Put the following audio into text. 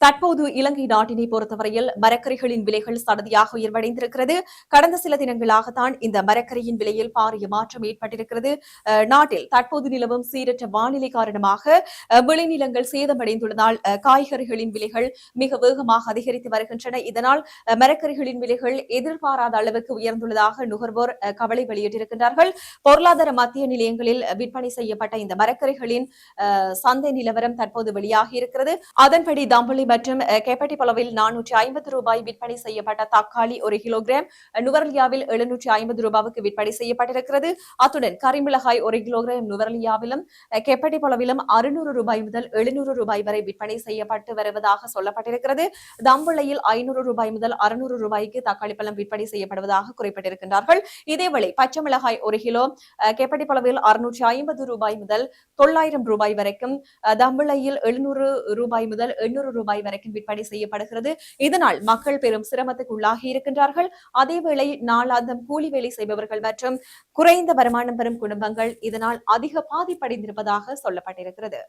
தற்போது இலங்கை நாட்டினை பொறுத்தவரையில் மரக்கறிகளின் விலைகள் சடதியாக உயர்வடைந்திருக்கிறது. கடந்த சில தினங்களாகத்தான் இந்த மரக்கரியின் விலையில் பாரிய மாற்றம் ஏற்பட்டிருக்கிறது. நாட்டில் தற்போது நிலவும் சீரற்ற வானிலை காரணமாக விளைநிலங்கள் சேதமடைந்துள்ளதால் காய்கறிகளின் விலைகள் மிக வேகமாக அதிகரித்து வருகின்றன. இதனால் மரக்கறிகளின் விலைகள் எதிர்பாராத அளவுக்கு உயர்ந்துள்ளதாக நுகர்வோர் கவலை வெளியிட்டிருக்கின்றார்கள். பொருளாதார மத்திய நிலையங்களில் விற்பனை செய்யப்பட்ட இந்த மரக்கறிகளின் சந்தை நிலவரம் தற்போது வெளியாகி இருக்கிறது. அதன்படி தம்புளி மற்றும் கேப்பட்டிப்பளவில் 450 ரூபாய் விற்பனை செய்யப்பட்ட தக்காளி 1 கிலோகிராம் நுவரலியாவில் 750 ரூபாவுக்கு விற்பனை செய்யப்பட்டிருக்கிறது. அத்துடன் கரிமிளகாய் 1 கிலோகிராம் நுவரலியாவிலும் கேப்பட்டிப்பளவிலும் 600 ரூபாய் முதல் 700 ரூபாய் வரை விற்பனை செய்யப்பட்டு வருவதாக சொல்லப்பட்டிருக்கிறது. தம்புளையில் 500 ரூபாய் முதல் 600 ரூபாய்க்கு தக்காளி பழம் விற்பனை செய்யப்படுவதாக குறிப்பிட்டிருக்கின்றார்கள். இதேவேளை பச்சை மிளகாய் 1 கிலோ கேப்பட்டிப்பளவில் 650 ரூபாய் முதல் 900 ரூபாய் வரைக்கும், தம்புளையில் 700 ரூபாய் முதல் 800 ரூபாய் வரைக்கும் விற்பனை செய்யப்படுகிறது. இதனால் மக்கள் பெரும் சிரமத்துக்கு உள்ளாகி இருக்கின்றார்கள். அதேவேளை நாளாந்தம் கூலி வேலை செய்பவர்கள் மற்றும் குறைந்த வருமானம் பெறும் குடும்பங்கள் இதனால் அதிக பாதிப்படைந்திருப்பதாக சொல்லப்பட்டிருக்கிறது.